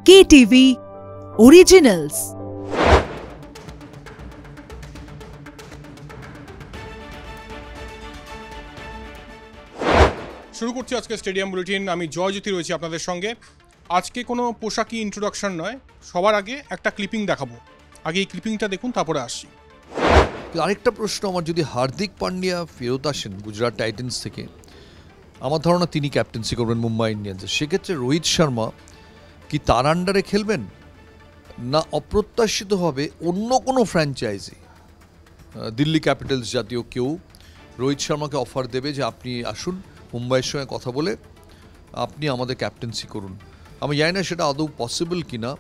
KTV Originals। শুরু করছি আজকে স্টেডিয়াম বুলেটিন। আমি জয়জ্যোতি রয়েছি আপনাদের সঙ্গে। আজকে কোনো পোশাকি ইন্ট্রোডাকশন নয়, সবার আগে একটা ক্লিপিং দেখাবো। আগে এই ক্লিপিংটা দেখুন, তারপরে আসছি। আরেকটা প্রশ্ন আমার, যদি হার্দিক পান্ডিয়া ফেরত আসেন গুজরাট টাইটান্স থেকে, আমার ধারণা তিনি ক্যাপ্টেন্সি করবেন মুম্বাই ইন্ডিয়ান্সের, সেক্ষেত্রে রোহিত শর্মা কি তার আন্ডারে খেলবেন, না অপ্রত্যাশিতভাবে অন্য কোনো ফ্র্যাঞ্চাইজি, দিল্লি ক্যাপিটালস জাতীয় কেউ রোহিত শর্মাকে অফার দেবে যে আপনি আসুন মুম্বাইয়ের সঙ্গে কথা বলে আপনি আমাদের ক্যাপ্টেন্সি করুন। আমি জানি না সেটা আদৌ পসিবল কিনা,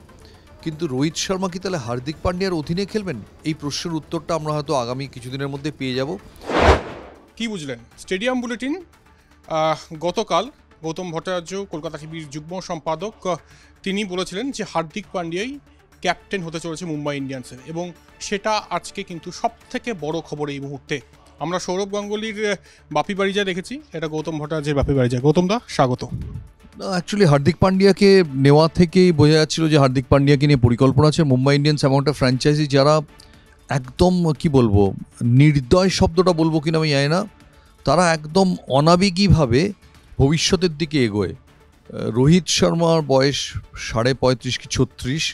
কিন্তু রোহিত শর্মা কি তাহলে হার্দিক পান্ডিয়ার অধীনে খেলবেন? এই প্রশ্নের উত্তরটা আমরা হয়তো আগামী কিছুদিনের মধ্যে পেয়ে যাব। কি বুঝলেন? Stadium bulletin. গতকাল গৌতম ভট্টাচার্য, কলকাতা টিভির যুগ্ম সম্পাদক, তিনি বলেছিলেন যে হার্দিক পান্ডিয়াই ক্যাপ্টেন হতে চলেছে মুম্বাই ইন্ডিয়ান্সের, এবং সেটা আজকে কিন্তু সব থেকে বড় খবর এই মুহূর্তে। আমরা সৌরভ গাঙ্গুলির বাপি বাড়ি যায় দেখেছি, এটা গৌতম ভট্টাচার্যের বাপি বাড়ি যায়। গৌতম দা, স্বাগত। অ্যাকচুয়ালি হার্দিক পান্ডিয়াকে নেওয়া থেকেই বোঝা যাচ্ছিল যে হার্দিক পান্ডিয়াকে নিয়ে পরিকল্পনা আছে। মুম্বাই ইন্ডিয়ান্স এমন একটা ফ্র্যাঞ্চাইজি যারা একদম কি বলবো, নির্দয় শব্দটা বলবো কিনা আমি জানি না, তারা একদম অনাবেগীভাবে ভবিষ্যতের দিকে এগোয়। রোহিত শর্মার বয়স 35 কি 36,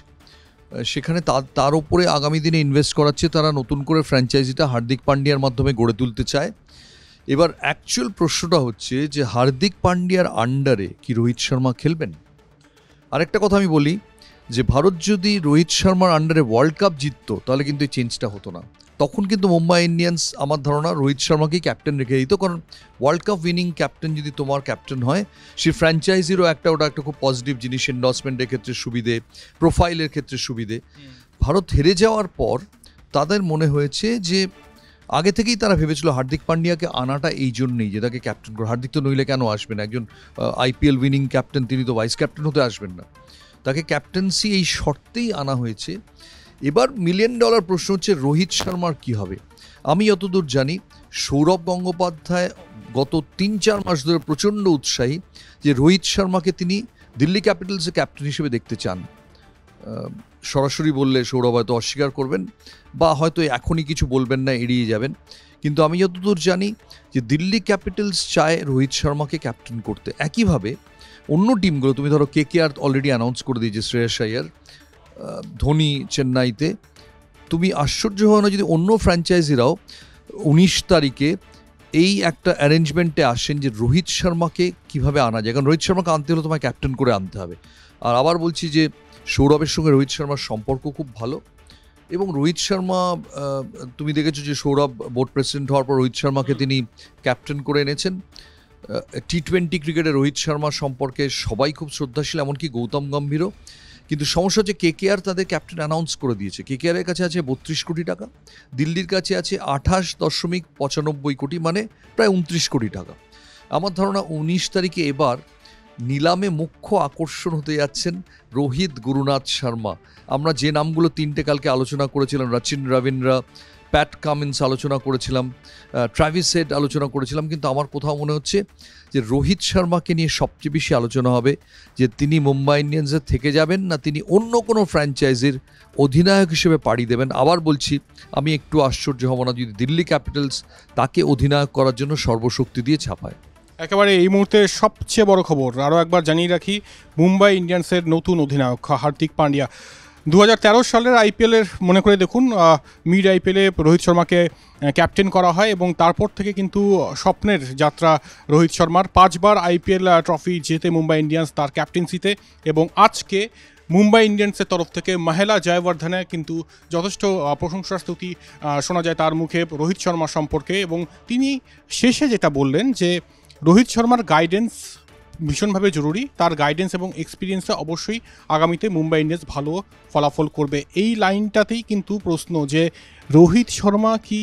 সেখানে তার উপরে আগামী দিনে ইনভেস্ট করাচ্ছে তারা। নতুন করে ফ্র্যাঞ্চাইজিটা হার্দিক পান্ডিয়ার মাধ্যমে গড়ে তুলতে চায়। এবার অ্যাকচুয়াল প্রশ্নটা হচ্ছে যে হার্দিক পান্ডিয়ার আন্ডারে কি রোহিত শর্মা খেলবেন? আরেকটা কথা আমি বলি যে ভারত যদি রোহিত শর্মার আন্ডারে ওয়ার্ল্ড কাপ জিততো তাহলে কিন্তু এই চেঞ্জটা হতো না। তখন কিন্তু মুম্বাই ইন্ডিয়ান্স আমার ধারণা রোহিত শর্মাকেই ক্যাপ্টেন রেখে দিত, কারণ ওয়ার্ল্ড কাপ উইনিং ক্যাপ্টেন যদি তোমার ক্যাপ্টেন হয়, সে ফ্র্যাঞ্চাইজিরও ওটা একটা খুব পজিটিভ জিনিস, এন্ডোর্সমেন্টের ক্ষেত্রে সুবিধে, প্রোফাইলের ক্ষেত্রে সুবিধে। ভারত হেরে যাওয়ার পর তাদের মনে হয়েছে যে আগে থেকেই তারা ভেবেছিল হার্দিক পান্ডিয়াকে আনাটা এই জন্যই যে তাকে ক্যাপ্টেন করে। হার্দিক তো নইলে কেন আসবেন? একজন আইপিএল উইনিং ক্যাপ্টেন, তিনি তো ভাইস ক্যাপ্টেন হতে আসবেন না। তাকে ক্যাপ্টেন্সি এই শর্তেই আনা হয়েছে। এবার $1 মিলিয়ন প্রশ্ন হচ্ছে রোহিত শর্মার কি হবে। আমি যতদূর জানি সৌরভ গঙ্গোপাধ্যায় গত 3-4 মাস ধরে প্রচণ্ড উৎসাহী যে রোহিত শর্মাকে তিনি দিল্লি ক্যাপিটালসের ক্যাপ্টেন হিসেবে দেখতে চান। সরাসরি বললে সৌরভ হয়তো অস্বীকার করবেন, বা হয়তো এখনই কিছু বলবেন না, এড়িয়ে যাবেন। কিন্তু আমি যতদূর জানি যে দিল্লি ক্যাপিটালস চায় রোহিত শর্মাকে ক্যাপ্টেন করতে। একইভাবে অন্য টিমগুলো, তুমি ধরো KKR অলরেডি অ্যানাউন্স করে দিয়েছে শ্রেয়াস আইয়ার, ধোনি চেন্নাইতে। তুমি আশ্চর্য হও না যদি অন্য ফ্র্যাঞ্চাইজিরাও 19 তারিখে এই একটা অ্যারেঞ্জমেন্টে আসেন যে রোহিত শর্মাকে কিভাবে আনা যায়। কারণ রোহিত শর্মাকে আনতে হলে তোমায় ক্যাপ্টেন করে আনতে হবে। আর আবার বলছি যে সৌরভের সঙ্গে রোহিত শর্মার সম্পর্ক খুব ভালো, এবং রোহিত শর্মা, তুমি দেখেছো যে সৌরভ বোর্ড প্রেসিডেন্ট হওয়ার পর রোহিত শর্মাকে তিনি ক্যাপ্টেন করে এনেছেন। T20 ক্রিকেটে রোহিত শর্মার সম্পর্কে সবাই খুব শ্রদ্ধাশীল, এমনকি গৌতম গম্ভীরও। কিন্তু সমস্যা হচ্ছে KKR তাদের ক্যাপ্টেন অ্যানাউন্স করে দিয়েছে। KKR-এর কাছে আছে 32 কোটি টাকা, দিল্লির কাছে আছে 28.95 কোটি, মানে প্রায় 29 কোটি টাকা। আমার ধারণা 19 তারিখে এবার নিলামে মুখ্য আকর্ষণ হতে যাচ্ছেন রোহিত গুরুনাথ শর্মা। আমরা যে নামগুলো 3টে কালকে আলোচনা করেছিলাম, রচিন রবীন্দ্রা, প্যাট কামিন্স আলোচনা করেছিলাম, ট্রাভিস হেড আলোচনা করেছিলাম, কিন্তু আমার কোথাও মনে হচ্ছে যে রোহিত শর্মাকে নিয়ে সবচেয়ে বেশি আলোচনা হবে যে তিনি মুম্বাই ইন্ডিয়ান্সের থেকে যাবেন, না তিনি অন্য কোনো ফ্র্যাঞ্চাইজির অধিনায়ক হিসেবে পাড়ি দেবেন। আবার বলছি, আমি একটু আশ্চর্য হব না যদি দিল্লি ক্যাপিটালস তাকে অধিনায়ক করার জন্য সর্বশক্তি দিয়ে ছাপায়। একেবারে এই মুহূর্তে সবচেয়ে বড় খবর আরও একবার জানিয়ে রাখি, মুম্বাই ইন্ডিয়ান্সের নতুন অধিনায়ক হার্দিক পান্ডিয়া। 2013 সালের IPL-এর মনে করে দেখুন, মিড IPL-এ রোহিত শর্মাকে ক্যাপ্টেন করা হয়, এবং তারপর থেকে কিন্তু স্বপ্নের যাত্রা রোহিত শর্মার। 5 বার IPL ট্রফি জেতে মুম্বাই ইন্ডিয়ান্স তার ক্যাপ্টেন্সিতে, এবং আজকে মুম্বাই ইন্ডিয়ান্সের তরফ থেকে মহেলা জয়বর্ধনে কিন্তু যথেষ্ট প্রশংসা স্তুতি শোনা যায় তার মুখে রোহিত শর্মা সম্পর্কে। এবং তিনি শেষে যেটা বললেন যে রোহিত শর্মার গাইডেন্স ভীষণভাবে জরুরি, তার গাইডেন্স এবং এক্সপিরিয়েন্সে অবশ্যই আগামীতে মুম্বাই ইন্ডিয়ান্স ভালো ফলাফল করবে। এই লাইনটাতেই কিন্তু প্রশ্ন যে রোহিত শর্মা কি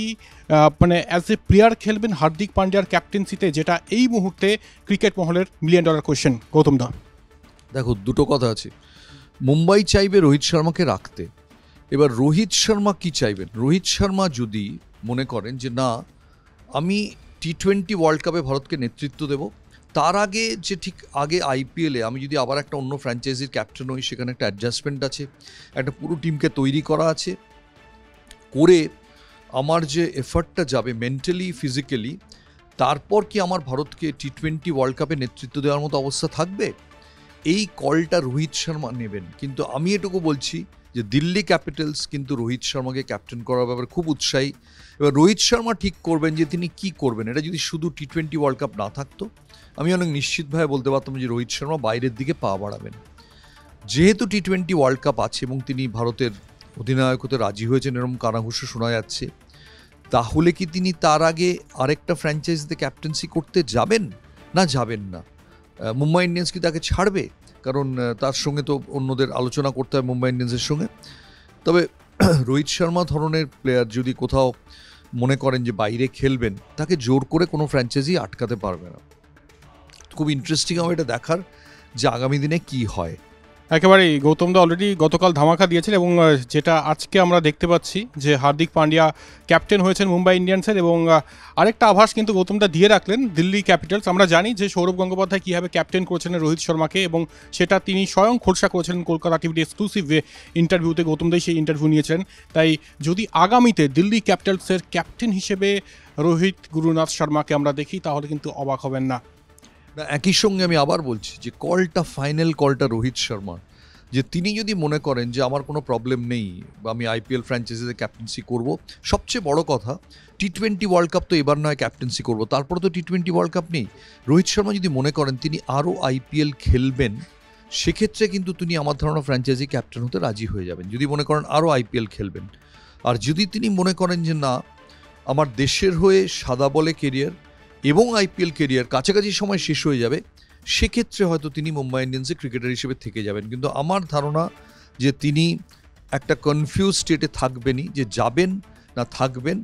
মানে অ্যাজ এ প্লেয়ার খেলবেন হার্দিক পান্ডিয়ার ক্যাপ্টেন্সিতে, যেটা এই মুহূর্তে ক্রিকেট মহলের $1 মিলিয়ন কোয়েশ্চেন। গৌতম দা, দেখো দুটো কথা আছে। মুম্বাই চাইবে রোহিত শর্মাকে রাখতে, এবার রোহিত শর্মা কি চাইবেন? রোহিত শর্মা যদি মনে করেন যে না, আমি T20 ওয়ার্ল্ড কাপে ভারতকে নেতৃত্ব দেব, তার আগে যে ঠিক আগে আইপিএলে আমি যদি আবার একটা অন্য ফ্র্যাঞ্চাইজির ক্যাপ্টেন হই, সেখানে একটা অ্যাডজাস্টমেন্ট আছে, একটা পুরো টিমকে তৈরি করা আছে, করে আমার যে এফার্টটা যাবে মেন্টালি ফিজিক্যালি, তারপর কি আমার ভারতকে টি-20 ওয়ার্ল্ড কাপে নেতৃত্ব দেওয়ার মতো অবস্থা থাকবে? এই কলটা রোহিত শর্মা নেবেন। কিন্তু আমি এটুকু বলছি যে দিল্লি ক্যাপিটালস কিন্তু রোহিত শর্মাকে ক্যাপ্টেন করার ব্যাপারে খুব উৎসাহী। এবার রোহিত শর্মা ঠিক করবেন যে তিনি কি করবেন। এটা যদি শুধু টি-20 ওয়ার্ল্ড কাপ না থাকতো, আমি অনেক নিশ্চিতভাবে বলতে পারতাম যে রোহিত শর্মা বাইরের দিকে পা বাড়াবেন। যেহেতু টি-20 ওয়ার্ল্ড কাপ আছে এবং তিনি ভারতের অধিনায়ক হতে রাজি হয়েছেন এরকম কানাঘুষো শোনা যাচ্ছে, তাহলে কি তিনি তার আগে আরেকটা ফ্র্যাঞ্চাইজিতে ক্যাপ্টেন্সি করতে যাবেন না যাবেন না? মুম্বাই ইন্ডিয়ান্স কি তাকে ছাড়বে? কারণ তার সঙ্গে তো অন্যদের আলোচনা করতে হয় মুম্বাই ইন্ডিয়ান্সের সঙ্গে। তবে রোহিত শর্মা ধরনের প্লেয়ার যদি কোথাও মনে করেন যে বাইরে খেলবেন, তাকে জোর করে কোনো ফ্র্যাঞ্চাইজি আটকাতে পারবে না। খুব ইন্টারেস্টিং হবে এটা দেখার যে আগামী দিনে কি হয়। একেবারেই গৌতম দা অলরেডি গতকাল ধামাকা দিয়েছেন এবং যেটা আজকে আমরা দেখতে পাচ্ছি যে হার্দিক পান্ডিয়া ক্যাপ্টেন হয়েছেন মুম্বাই ইন্ডিয়ান্সের, এবং আরেকটা আভাস কিন্তু গৌতম দা দিয়ে রাখলেন দিল্লি ক্যাপিটালস। আমরা জানি যে সৌরভ গঙ্গোপাধ্যায় কীভাবে ক্যাপ্টেন করেছেন রোহিত শর্মাকে, এবং সেটা তিনি স্বয়ং খোলসা করেছিলেন কলকাতা টিভির এক্সক্লুসিভ ইন্টারভিউতে। গৌতম দাই সেই ইন্টারভিউ নিয়েছিলেন। তাই যদি আগামীতে দিল্লি ক্যাপিটালসের ক্যাপ্টেন হিসেবে রোহিত গুরুনাথ শর্মাকে আমরা দেখি, তাহলে কিন্তু অবাক হবেন না। একই সঙ্গে আমি আবার বলছি যে কলটা ফাইনাল কলটা রোহিত শর্মার, যে তিনি যদি মনে করেন যে আমার কোনো প্রবলেম নেই বা আমি আইপিএল ফ্র্যাঞ্চাইজিতে ক্যাপ্টেন্সি করব, সবচেয়ে বড় কথা টি-20 ওয়ার্ল্ড কাপ তো এবার নয় ক্যাপ্টেন্সি করব, তারপরে তো টি-20 ওয়ার্ল্ড কাপ নেই। রোহিত শর্মা যদি মনে করেন তিনি আরও আইপিএল খেলবেন, সেক্ষেত্রে কিন্তু তিনি আমার ধারণা ফ্র্যাঞ্চাইজি ক্যাপ্টেন হতে রাজি হয়ে যাবেন, যদি মনে করেন আরও আইপিএল খেলবেন। আর যদি তিনি মনে করেন যে না, আমার দেশের হয়ে সাদা বলে কেরিয়ার এবং আইপিএল কেরিয়ার কাছাকাছি সময় শেষ হয়ে যাবে, সেক্ষেত্রে হয়তো তিনি মুম্বাই ইন্ডিয়ান্সে ক্রিকেটার হিসেবে থেকে যাবেন। কিন্তু আমার ধারণা যে তিনি একটা কনফিউজ স্টেটে থাকবেনই, যে যাবেন না থাকবেন,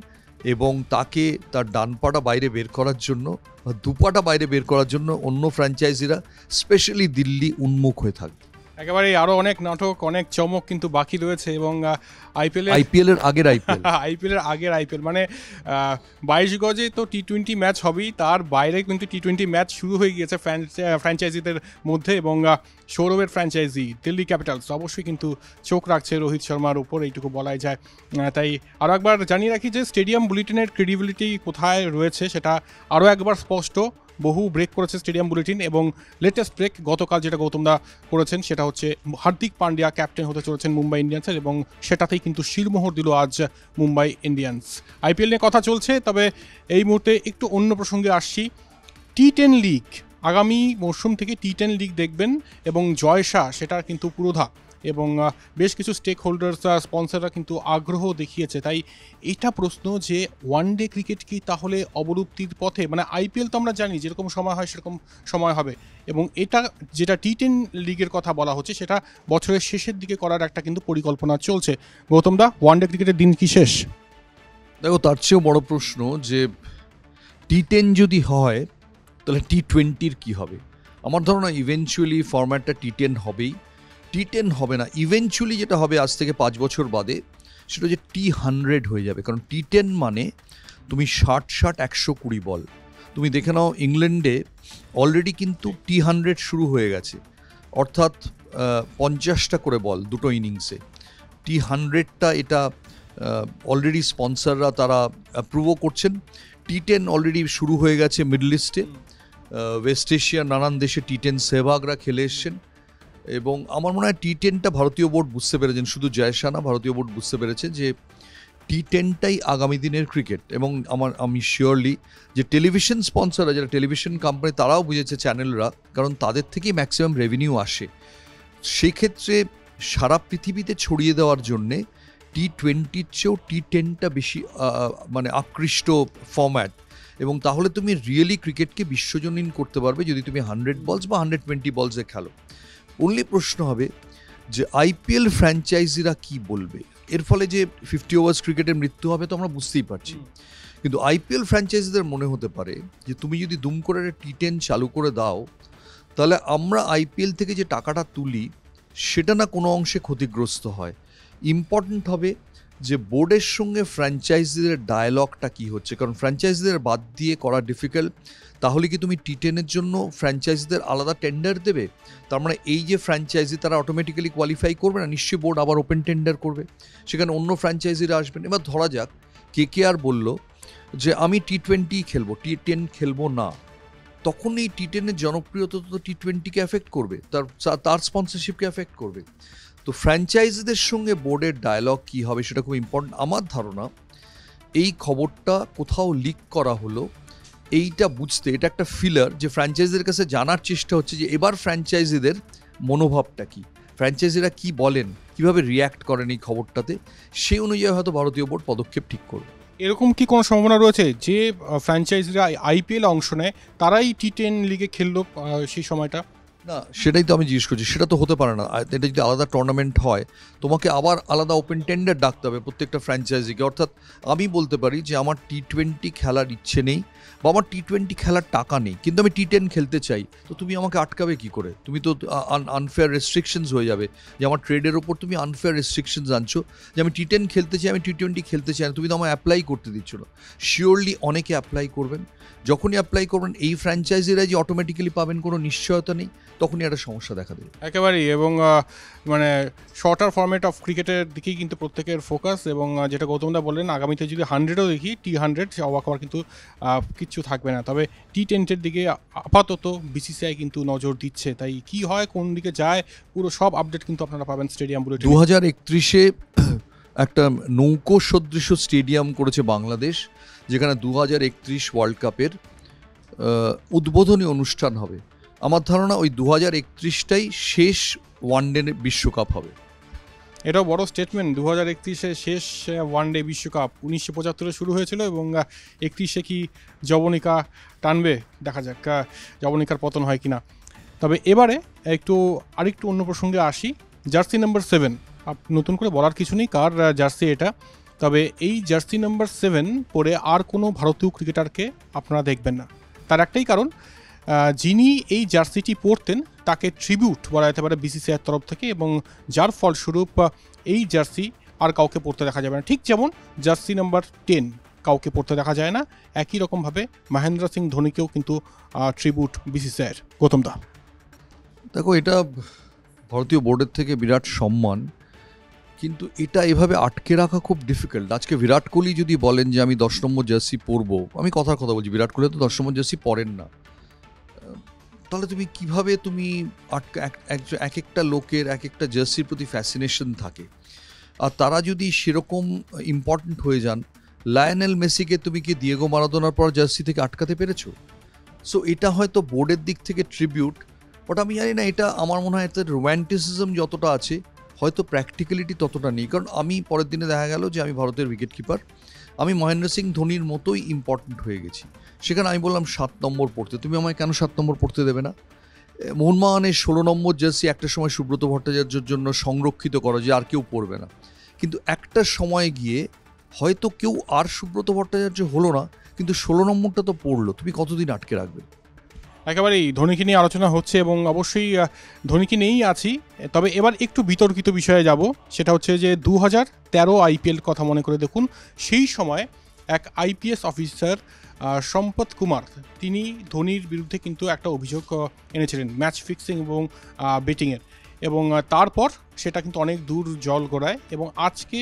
এবং তাকে তার ডান পাটা বাইরে বের করার জন্য বা দুপাটা বাইরে বের করার জন্য অন্য ফ্র্যাঞ্চাইজিরা স্পেশালি দিল্লি উন্মুখ হয়ে থাকবে। একেবারে আরও অনেক নাটক, অনেক চমক কিন্তু বাকি রয়েছে, এবং আইপিএলের আগের আইপিএল মানে 22 গজে তো টি-20 ম্যাচ হবেই, তার বাইরে কিন্তু টি-20 ম্যাচ শুরু হয়ে গিয়েছে ফ্র্যাঞ্চাইজিদের মধ্যে, এবং সৌরভের ফ্র্যাঞ্চাইজি দিল্লি ক্যাপিটালস অবশ্যই কিন্তু চোখ রাখছে রোহিত শর্মার উপর, এইটুকু বলাই যায়। তাই আরও একবার জানিয়ে রাখি যে স্টেডিয়াম বুলেটিনের ক্রেডিবিলিটি কোথায় রয়েছে সেটা আরও একবার স্পষ্ট। বহু ব্রেক করেছে স্টেডিয়াম বুলেটিন, এবং লেটেস্ট ব্রেক গতকাল যেটা গৌতমদা করেছেন সেটা হচ্ছে হার্দিক পান্ডিয়া ক্যাপ্টেন হতে চলেছেন মুম্বাই ইন্ডিয়ান্সের, এবং সেটাতেই কিন্তু শিরমোহর দিল আজ মুম্বাই ইন্ডিয়ান্স। আইপিএল নিয়ে কথা চলছে, তবে এই মুহূর্তে একটু অন্য প্রসঙ্গে আসছি। টি-10 লিগ, আগামী মরশুম থেকে টি-10 লিগ দেখবেন, এবং জয়শা সেটার কিন্তু পুরোধা, এবং বেশ কিছু স্টেক হোল্ডার্স স্পন্সররা কিন্তু আগ্রহ দেখিয়েছে। তাই এটা প্রশ্ন যে ওয়ানডে ক্রিকেট কি তাহলে অবলুপ্তির পথে? মানে আইপিএল তো আমরা জানি যেরকম সময় হয় সেরকম সময় হবে, এবং এটা যেটা টি-10 লিগের কথা বলা হচ্ছে সেটা বছরের শেষের দিকে করার একটা কিন্তু পরিকল্পনা চলছে। গৌতম দা, ওয়ানডে ক্রিকেটের দিন কি শেষ? দেখো, তার চেয়েও বড় প্রশ্ন যে টি-10 যদি হয় তাহলে টি-20 কি হবে? আমার ধারণা ইভেনচুয়ালি ফরম্যাটটা টি-10 হবেই। টি-10 হবে না, ইভেনচুয়ালি যেটা হবে আজ থেকে 5 বছর বাদে, সেটা যে টি-100 হয়ে যাবে। কারণ টি-10 মানে তুমি 60-120 বল। তুমি দেখে নাও ইংল্যান্ডে অলরেডি কিন্তু টি-100 শুরু হয়ে গেছে, অর্থাৎ 50টা করে বল দুটো ইনিংসে। টি-100টা এটা অলরেডি স্পন্সররা তারা অ্যাপ্রুভও করছেন। টি-10 অলরেডি শুরু হয়ে গেছে মিডল ইস্টে, ওয়েস্ট এশিয়ার নানান দেশে টি-10 সেহবাগরা খেলে এসছেন, এবং আমার মনে হয় টি-10টা ভারতীয় বোর্ড বুঝতে পেরেছেন, শুধু জয়শা না, ভারতীয় বোর্ড বুঝতে পেরেছে যে টি-10টাই আগামী দিনের ক্রিকেট। এবং আমি শিওরলি যে টেলিভিশন স্পন্সররা, যারা টেলিভিশন কোম্পানি, তারাও বুঝেছে, চ্যানেলরা, কারণ তাদের থেকেই ম্যাক্সিমাম রেভিনিউ আসে। সেক্ষেত্রে সারা পৃথিবীতে ছড়িয়ে দেওয়ার জন্যে টি-20-র চেয়েও টি-10টা বেশি মানে আকৃষ্ট ফরম্যাট, এবং তাহলে তুমি রিয়েলি ক্রিকেটকে বিশ্বজনীন করতে পারবে যদি তুমি 100 বলস বা 120 বলসে খেলো। অনলি প্রশ্ন হবে যে আইপিএল ফ্র্যাঞ্চাইজিরা কি বলবে। এর ফলে যে 50 ওভার্স ক্রিকেটের মৃত্যু হবে তো আমরা বুঝতেই পারছি, কিন্তু আইপিএল ফ্র্যাঞ্চাইজিদের মনে হতে পারে যে তুমি যদি দুম করে টি-10 চালু করে দাও, তাহলে আমরা আইপিএল থেকে যে টাকাটা তুলি সেটা না কোনো অংশে ক্ষতিগ্রস্ত হয়। ইম্পর্ট্যান্ট হবে যে বোর্ডের সঙ্গে ফ্র্যাঞ্চাইজিদের ডায়ালগটা কি হচ্ছে, কারণ ফ্র্যাঞ্চাইজিদের বাদ দিয়ে করা ডিফিকাল্ট। তাহলে কি তুমি টি10-এর জন্য ফ্র্যাঞ্চাইজিদের আলাদা টেন্ডার দেবে? তার মানে এই যে ফ্র্যাঞ্চাইজি তারা অটোমেটিক্যালি কোয়ালিফাই করবে না, নিশ্চয়ই বোর্ড আবার ওপেন টেন্ডার করবে, সেখানে অন্য ফ্র্যাঞ্চাইজিরা আসবেন। এবার ধরা যাক KKR বলল যে আমি টি20 খেলবো, টি10 খেলবো না, তখন এই টি10-এর জনপ্রিয়তা তো টি20-কে এফেক্ট করবে, তার স্পন্সরশিপকে এফেক্ট করবে। তো ফ্র্যাঞ্চাইজিদের সঙ্গে বোর্ডের ডায়ালগ কী হবে সেটা খুব ইম্পর্টেন্ট। আমার ধারণা এই খবরটা কোথাও লিক করা হলো এইটা বুঝতে, এটা একটা ফিলার যে ফ্র্যাঞ্চাইজিদের কাছে জানার চেষ্টা হচ্ছে যে এবার ফ্র্যাঞ্চাইজিদের মনোভাবটা কী, ফ্র্যাঞ্চাইজিরা কি বলেন, কিভাবে রিয়্যাক্ট করেন এই খবরটাতে, সেই অনুযায়ী হয়তো ভারতীয় বোর্ড পদক্ষেপ ঠিক করবে। এরকম কি কোনো সম্ভাবনা রয়েছে যে ফ্র্যাঞ্চাইজিরা IPL অংশ নেয় তারাই টি10 লিগে খেললো সেই সময়টা? না, সেটাই তো আমি জিজ্ঞেস করছি, সেটা তো হতে পারে না। এটা যদি আলাদা টুর্নামেন্ট হয় তোমাকে আবার আলাদা ওপেন টেন্ডার ডাকতে হবে প্রত্যেকটা ফ্র্যাঞ্চাইজিকে। অর্থাৎ আমি বলতে পারি যে আমার টি20 খেলার ইচ্ছে নেই বা আমার টি20 খেলার টাকা নেই, কিন্তু আমি টি10 খেলতে চাই, তো তুমি আমাকে আটকাবে কি করে? তুমি তো আনফেয়ার রেস্ট্রিকশনস হয়ে যাবে, যে আমার ট্রেডের ওপর তুমি আনফেয়ার রেস্ট্রিকশনস আনছো, যে আমি টি10 খেলতে চাই, আমি টি20 খেলতে চাই না, তুমি তো আমায় অ্যাপ্লাই করতে দিচ্ছ না। শিওরলি অনেকে অ্যাপ্লাই করবেন, যখনই অ্যাপ্লাই করবেন এই ফ্র্যাঞ্চাইজিরা যে অটোমেটিক্যালি পাবেন কোনো নিশ্চয়তা নেই, তখনই একটা সমস্যা দেখা দেবে একেবারেই। এবং মানে শর্টার ফরম্যাট অফ ক্রিকেটের দিকেই কিন্তু প্রত্যেকের ফোকাস, এবং যেটা গৌতমদা বললেন আগামীতে যদি 100ও দেখি টি100 অবাক হওয়ার কিন্তু কিচ্ছু থাকবে না। তবে টি10-এর দিকে আপাতত BCCI কিন্তু নজর দিচ্ছে, তাই কি হয় কোন দিকে যায় পুরো সব আপডেট কিন্তু আপনারা পাবেন স্টেডিয়াম বুলেটিনে। 2031-এ একটা নৌকো সদৃশ স্টেডিয়াম করেছে বাংলাদেশ, যেখানে 2031 ওয়ার্ল্ড কাপের উদ্বোধনী অনুষ্ঠান হবে। আমার ধারণা ওই 2031টাই শেষ ওয়ানডে বিশ্বকাপ হবে। এটাও বড় স্টেটমেন্ট, 2031-এ শেষ ওয়ানডে বিশ্বকাপ। 1975-এ শুরু হয়েছিল এবং 31-এ কি জবনিকা টানবে, দেখা যাক জবনিকার পতন হয় কিনা। তবে এবারে আরেকটু অন্য প্রসঙ্গে আসি। জার্সি নাম্বার 7, নতুন করে বলার কিছু নেই কার জার্সি এটা, তবে এই জার্সি নাম্বার 7 পরে আর কোনো ভারতীয় ক্রিকেটারকে আপনারা দেখবেন না। তার একটাই কারণ, যিনি এই জার্সিটি পরতেন তাকে ট্রিবিউট বলা যেতে পারে BCCI-এর তরফ থেকে, এবং যার ফলস্বরূপ এই জার্সি আর কাউকে পরতে দেখা যাবে না। ঠিক যেমন জার্সি নাম্বার 10 কাউকে পরতে দেখা যায় না, একই রকমভাবে মহেন্দ্র সিং ধোনিকেও কিন্তু ট্রিবিউট BCCI-এর। গৌতমদা, দেখো এটা ভারতীয় বোর্ডের থেকে বিরাট সম্মান, কিন্তু এটা এভাবে আটকে রাখা খুব ডিফিকাল্ট। আজকে বিরাট কোহলি যদি বলেন যে আমি 10 নম্বর জার্সি পরবো, আমি কথার কথা বলছি, বিরাট কোহলি তো 10 নম্বর জার্সি পরেন না, তাহলে তুমি কিভাবে তুমি এক একটা লোকের এক একটা জার্সির প্রতি ফ্যাসিনেশন থাকে, আর তারা যদি সেরকম ইম্পর্টেন্ট হয়ে যান, লায়নেল মেসিকে তুমি কি দিয়েগো মারাদোনার পর জার্সি থেকে আটকাতে পেরেছো? সো এটা হয়তো বোর্ডের দিক থেকে ট্রিবিউট, বাট আমি জানি না, এটা আমার মনে হয় এতে রোম্যান্টিসিজম যতটা আছে হয়তো প্র্যাকটিক্যালিটি ততটা নেই। কারণ আমি পরের দিনে দেখা গেল যে আমি ভারতের উইকেট কিপার, আমি মহেন্দ্র সিং ধোনির মতোই ইম্পর্টেন্ট হয়ে গেছি, সেখানে আমি বললাম 7 নম্বর পড়তে, তুমি আমায় কেন 7 নম্বর পড়তে দেবে না? মোহনবাগানের 16 নম্বর জার্সি একটা সময় সুব্রত ভট্টাচার্যের জন্য সংরক্ষিত করো যে আর কেউ পড়বে না, কিন্তু একটা সময় গিয়ে হয়তো কেউ আর সুব্রত ভট্টাচার্য হলো না, কিন্তু 16 নম্বরটা তো পড়লো, তুমি কতদিন আটকে রাখবে? একেবারেই ধোনিকে নিয়ে আলোচনা হচ্ছে এবং অবশ্যই ধোনিকে নিয়েই আছি। তবে এবার একটু বিতর্কিত বিষয়ে যাব, সেটা হচ্ছে যে 2013 IPL কথা মনে করে দেখুন। সেই সময় এক IPS অফিসার সম্পত কুমার, তিনি ধোনির বিরুদ্ধে কিন্তু একটা অভিযোগ এনেছিলেন ম্যাচ ফিক্সিং এবং বেটিংয়ের, এবং তারপর সেটা কিন্তু অনেক দূর জল গড়ায়, এবং আজকে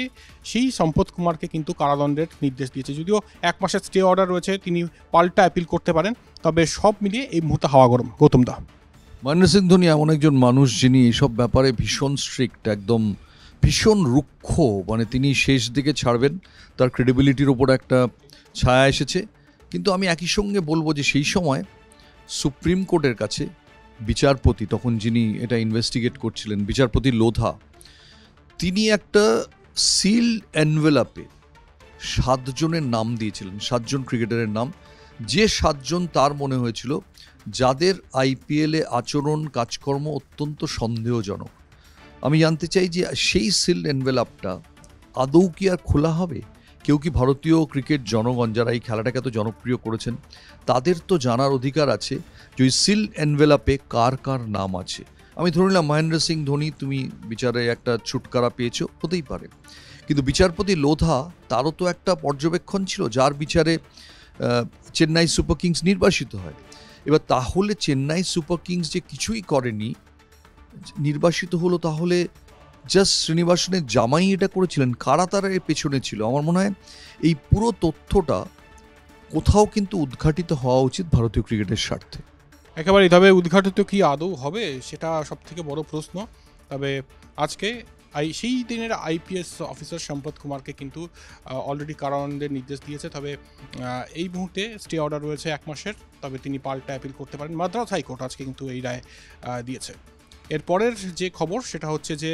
সেই সম্পত কুমারকে কিন্তু কারাদণ্ডের নির্দেশ দিয়েছে। যদিও 1 মাসের স্টে অর্ডার রয়েছে, তিনি পাল্টা অ্যাপিল করতে পারেন, তবে সব মিলিয়ে এই মুহূর্তে হাওয়া গরম। গৌতমদা, মহেন্দ্র সিং ধোনি এমন একজন মানুষ যিনি এইসব ব্যাপারে ভীষণ স্ট্রিক্ট, একদম ভীষণ রুক্ষ, মানে তিনি শেষ দিকে ছাড়বেন, তার ক্রেডিবিলিটির ওপর একটা ছায়া এসেছে। কিন্তু আমি একই সঙ্গে বলবো যে সেই সময় সুপ্রিম কোর্টের কাছে বিচারপতি, তখন যিনি এটা ইনভেস্টিগেট করছিলেন, বিচারপতি লোধা, তিনি একটা সিল এনভেলাপে 7 জনের নাম দিয়েছিলেন, 7 জন ক্রিকেটারের নাম, যে 7 জন তার মনে হয়েছিল যাদের IPL-এ আচরণ কাজকর্ম অত্যন্ত সন্দেহজনক। আমি জানতে চাই যে সেই সিল এনভেলাপটা আদৌ কি আর খোলা হবে? কেউ কি ভারতীয় ক্রিকেট জনগণ যারা এই খেলাটাকে এত জনপ্রিয় করেছেন, তাদের তো জানার অধিকার আছে যে ওই সিল এনভেলাপে কার কার নাম আছে। আমি ধরে নিলাম মহেন্দ্র সিং ধোনি তুমি বিচারে একটা ছুটকারা পেয়েছো, হতেই পারে, কিন্তু বিচারপতি লোধা তারও তো একটা পর্যবেক্ষণ ছিল, যার বিচারে চেন্নাই সুপার কিংস নির্বাসিত হয়। এবার তাহলে চেন্নাই সুপার কিংস যে কিছুই করেনি, নির্বাসিত হলো, তাহলে জাস্ট শ্রীনিবাসনের জামাই এটা করেছিলেন? কারা তারা এর পেছনে ছিল? আমার মনে হয় এই পুরো তথ্যটা কোথাও কিন্তু উদ্ঘাটিত হওয়া উচিত ভারতীয় ক্রিকেটের স্বার্থে। একেবারেই। তবে উদ্ঘাটিত কি আদৌ হবে সেটা সব থেকে বড় প্রশ্ন। তবে আজকে সেই দিনের আইপিএস অফিসার সম্পদ কুমারকে কিন্তু অলরেডি কারাদণ্ডের নির্দেশ দিয়েছে। তবে এই মুহূর্তে স্টে অর্ডার রয়েছে 1 মাসের। তবে তিনি পাল্টা অ্যাপিল করতে পারেন। মাদ্রাজ হাইকোর্ট আজকে কিন্তু এই রায় দিয়েছে। এরপরের যে খবর সেটা হচ্ছে যে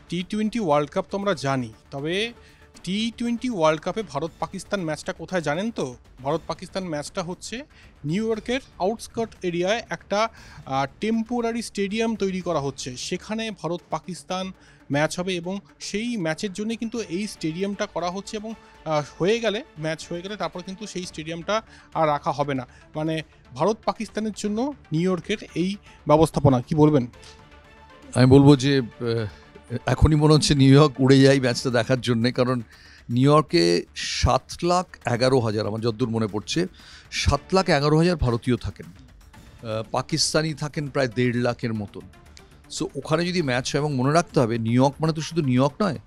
টি-20 ওয়ার্ল্ড কাপ তো আমরা জানি, তবে টি-20 ওয়ার্ল্ড কাপে ভারত পাকিস্তান ম্যাচটা কোথায় জানেন তো? ভারত পাকিস্তান ম্যাচটা হচ্ছে নিউ ইয়র্কের আউটস্কার্ট এরিয়ায় একটা টেম্পোরারি স্টেডিয়াম তৈরি করা হচ্ছে। সেখানে ভারত পাকিস্তান ম্যাচ হবে এবং সেই ম্যাচের জন্য কিন্তু এই স্টেডিয়ামটা করা হচ্ছে এবং ম্যাচ হয়ে গেলে তারপর কিন্তু সেই স্টেডিয়ামটা আর রাখা হবে না। মানে ভারত পাকিস্তানের জন্য নিউ ইয়র্কের এই ব্যবস্থাপনা, কি বলবেন? আমি বলবো যে এখনই মনে হচ্ছে নিউ ইয়র্ক উড়ে যায় ম্যাচটা দেখার জন্যে, কারণ নিউ ইয়র্কে 7,11,000, আমার যতদূর মনে পড়ছে 7,11,000 ভারতীয় থাকেন, পাকিস্তানি থাকেন প্রায় 1.5 লাখের মতন। সো ওখানে যদি ম্যাচ হয়, এবং মনে রাখতে হবে নিউ ইয়র্ক মানে তো শুধু নিউ ইয়র্ক নয়,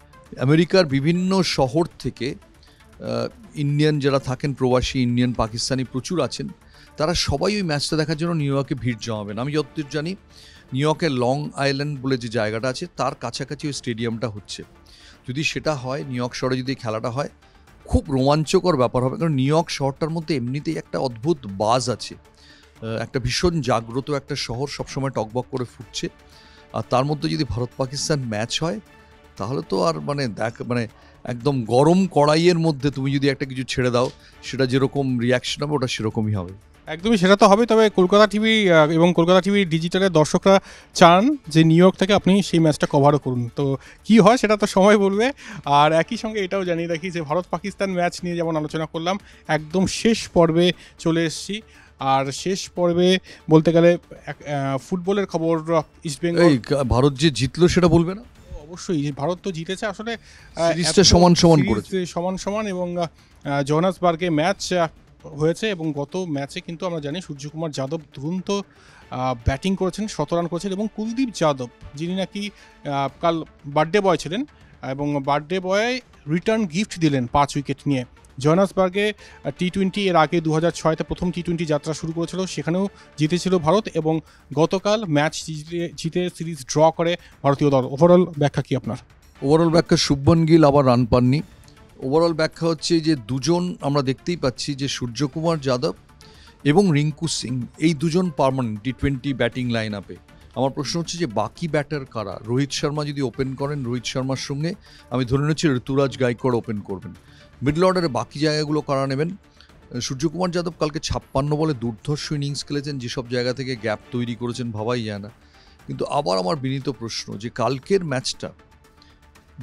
আমেরিকার বিভিন্ন শহর থেকে ইন্ডিয়ান যারা থাকেন, প্রবাসী ইন্ডিয়ান পাকিস্তানি প্রচুর আছেন, তারা সবাই ওই ম্যাচটা দেখার জন্য নিউ ইয়র্কে ভিড় জমাবেন। আমি যতদূর জানি নিউ ইয়র্কের লং আইল্যান্ড বলে যে জায়গাটা আছে তার কাছাকাছি ওই স্টেডিয়ামটা হচ্ছে। যদি সেটা হয়, নিউ ইয়র্ক শহরে যদি খেলাটা হয়, খুব রোমাঞ্চকর ব্যাপার হবে। কারণ নিউ ইয়র্ক শহরটার মধ্যে এমনিতেই একটা অদ্ভুত বাজ আছে, একটা ভীষণ জাগ্রত একটা শহর, সবসময় টকবক করে ফুটছে। আর তার মধ্যে যদি ভারত পাকিস্তান ম্যাচ হয়, তাহলে তো আর মানে একদম গরম কড়াইয়ের মধ্যে তুমি যদি একটা কিছু ছেড়ে দাও, সেটা যেরকম রিয়াকশন হবে ওটা সেরকমই হবে। একদমই, সেটা তো হবে। তবে কলকাতা টিভি এবং কলকাতা টিভি ডিজিটালের দর্শকরা চান যে নিউ ইয়র্ক থেকে আপনি সেই ম্যাচটা কভারও করুন। তো কি হয় সেটা তো সময় বলবে। আর একই সঙ্গে এটাও জানিয়ে রাখি যে ভারত পাকিস্তান ম্যাচ নিয়ে যেমন আলোচনা করলাম, একদম শেষ পর্বে চলে এসেছি। আর শেষ পর্বে বলতে গেলে ফুটবলের খবর, ইস্টবেঙ্গল। ভারত যে জিতলো সেটা বলবে না? অবশ্যই, ভারত তো জিতেছে আসলে, সিরিজটা সমান করেছে, সমান। এবং জোহান্সবার্গে ম্যাচ হয়েছে এবং গত ম্যাচে কিন্তু আমরা জানি সূর্যকুমার যাদব দুরন্ত ব্যাটিং করেছেন, 17 রান করেছেন। এবং কুলদীপ যাদব, যিনি নাকি কাল বার্থডে বয় ছিলেন, এবং বার্থডে বয় রিটার্ন গিফট দিলেন 5 উইকেট নিয়ে। জোহান্সবার্গে টি-20 এর আগে 2006-তে প্রথম টি-20 যাত্রা শুরু করেছিল, সেখানেও জিতেছিল ভারত এবং গতকাল ম্যাচ জিতে সিরিজ ড্র করে ভারতীয় দল। ওভারঅল ব্যাখ্যা কি আপনার? ওভারঅল ব্যাখ্যা, শুভমন গিল আবার রান পাননি। ওভারঅল ব্যাখ্যা হচ্ছে যে দুজন আমরা দেখতেই পাচ্ছি যে সূর্যকুমার যাদব এবং রিঙ্কু সিং, এই দুজন পার্মানেন্ট টি-20 ব্যাটিং লাইন আপে। আমার প্রশ্ন হচ্ছে যে বাকি ব্যাটার কারা? রোহিত শর্মা যদি ওপেন করেন, রোহিত শর্মার সঙ্গে আমি ধরে নিচ্ছি ঋতুরাজ গাইকোয়াড় ওপেন করবেন। মিডল অর্ডারে বাকি জায়গাগুলো কারা নেবেন? সূর্যকুমার যাদব কালকে 56 বলে দুর্ধর্ষ ইনিংস খেলেছেন, যেসব জায়গা থেকে গ্যাপ তৈরি করেছেন ভাবাই যায় না। কিন্তু আবার আমার বিনীত প্রশ্ন যে কালকের ম্যাচটা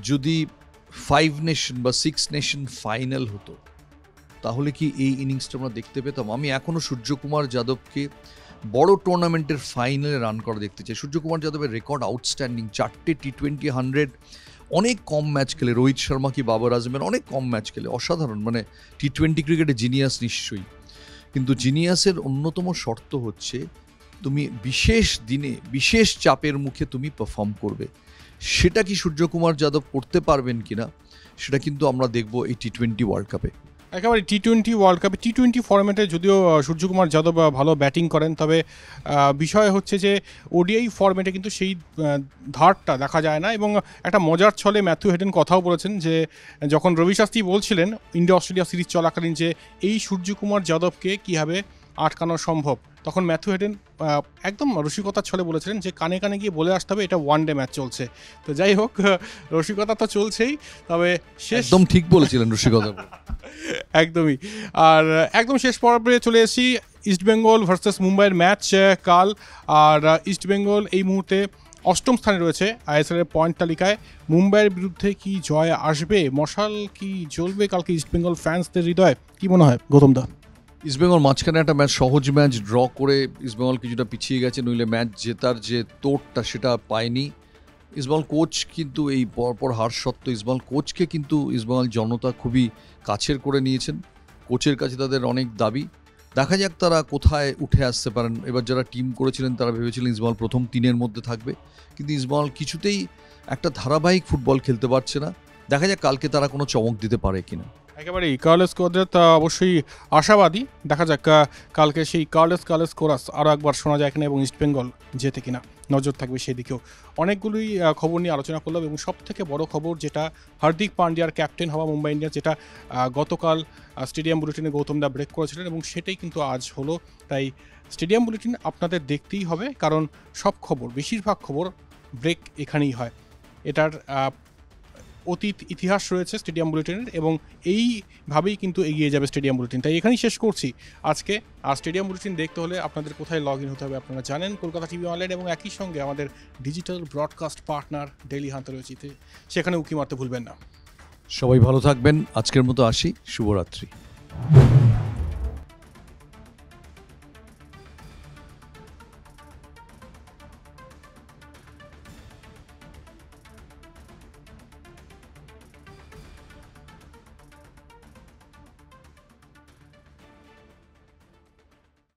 যদি 5 নেশন বা 6 নেশন ফাইনাল হতো, তাহলে কি এই ইনিংসটা আমরা দেখতে পেতাম? আমি এখনও সূর্যকুমার যাদবকে বড় টুর্নামেন্টের ফাইনালে রান করা দেখতে চাই। সূর্যকুমার যাদবের রেকর্ড আউটস্ট্যান্ডিং, 4টে টি-20 100, অনেক কম ম্যাচ খেলে। রোহিত শর্মা কি বাবর আজমের অনেক কম ম্যাচ খেলে, অসাধারণ। মানে টি-20 ক্রিকেটে জিনিয়াস নিশ্চয়ই, কিন্তু জিনিয়াসের অন্যতম শর্ত হচ্ছে তুমি বিশেষ দিনে বিশেষ চাপের মুখে তুমি পারফর্ম করবে। সেটা কি সূর্যকুমার যাদব করতে পারবেন কিনা, সেটা কিন্তু আমরা দেখবো এই টি-20 ওয়ার্ল্ড কাপে। একেবারে টি-20 ওয়ার্ল্ড কাপে টি-20 ফরম্যাটে যদিও সূর্যকুমার যাদব ভালো ব্যাটিং করেন, তবে বিষয় হচ্ছে যে ওডিআই ফরম্যাটে কিন্তু সেই ধারটা দেখা যায় না। এবং একটা মজার ছলে ম্যাথিউ হেডেন কথাও বলেছেন যে যখন রবি শাস্ত্রী বলছিলেন ইন্ডিয়া অস্ট্রেলিয়া সিরিজ চলাকালীন যে এই সূর্যকুমার যাদবকে কীভাবে আটকানো সম্ভব, তখন ম্যাথিউ হেডেন একদম রসিকতার ছলে বলেছিলেন যে কানে কানে গিয়ে বলে আসতে হবে এটা ওয়ানডে ম্যাচ চলছে। তো যাই হোক, রসিকতা তো চলছেই, তবে একদম ঠিক বলেছিলেন রসিকতা। একদমই। আর একদম শেষ পর্বে চলে এসেছি, ইস্টবেঙ্গল ভার্সেস মুম্বাইয়ের ম্যাচ কাল। আর ইস্টবেঙ্গল এই মুহূর্তে 8ম স্থানে রয়েছে আইএসএলের পয়েন্ট তালিকায়। মুম্বাইয়ের বিরুদ্ধে কি জয় আসবে? মশাল কি জ্বলবে কালকে ইস্টবেঙ্গল ফ্যান্সদের হৃদয়ে? কি মনে হয় গৌতম দা? ইস্টবেঙ্গল মাঝখানে একটা ম্যাচ, সহজ ম্যাচ ড্র করে ইস্টবেঙ্গল কিছুটা পিছিয়ে গেছে, নইলে ম্যাচ জেতার যে তোড়টা সেটা পায়নি। ইসমাইল কোচ কিন্তু এই পরপর হার সত্ত্বেও ইসমাইল কোচকে কিন্তু ইসমাইল জনতা খুবই কাছের করে নিয়েছেন। কোচের কাছে তাদের অনেক দাবি। দেখা যাক তারা কোথায় উঠে আসতে পারেন। এবার যারা টিম করেছিলেন তারা ভেবেছিলেন ইসমাইল প্রথম 3-এর মধ্যে থাকবে, কিন্তু ইসমাইল কিছুতেই একটা ধারাবাহিক ফুটবল খেলতে পারছে না। দেখা যাক কালকে তারা কোনো চমক দিতে পারে কিনা। একেবারেই কার্লেস কোদ্রাত অবশ্যই আশাবাদী। দেখা যাক কালকে সেই কার্লেস কোরাস আরও একবার শোনা যায় কিনা এবং ইস্টবেঙ্গল জেতে কিনা, নজর থাকবে সেদিকেও। অনেকগুলোই খবর নিয়ে আলোচনা করলাম এবং সব থেকে বড় খবর যেটা হার্দিক পান্ডিয়ার ক্যাপ্টেন হওয়া মুম্বাই ইন্ডিয়ান্স, যেটা গতকাল স্টেডিয়াম বুলেটিনে গৌতম দা ব্রেক করেছিলেন এবং সেটাই কিন্তু আজ হলো। তাই স্টেডিয়াম বুলেটিন আপনাদের দেখতেই হবে, কারণ সব খবর, বেশিরভাগ খবর ব্রেক এখানেই হয়। এটার অতীত ইতিহাস রয়েছে স্টেডিয়াম বুলেটিনের এবং এইভাবেই কিন্তু এগিয়ে যাবে স্টেডিয়াম বুলেটিন। তাই এখানেই শেষ করছি আজকে। আর স্টেডিয়াম বুলেটিন দেখতে হলে আপনাদের কোথায় লগ ইন হতে হবে আপনারা জানেন, কলকাতা টিভি অনলাইন, এবং একই সঙ্গে আমাদের ডিজিটাল ব্রডকাস্ট পার্টনার ডেইলি হান্তে রয়েছে, সেখানে উকি মারতে ভুলবেন না। সবাই ভালো থাকবেন। আজকের মতো আসি, শুভরাত্রি।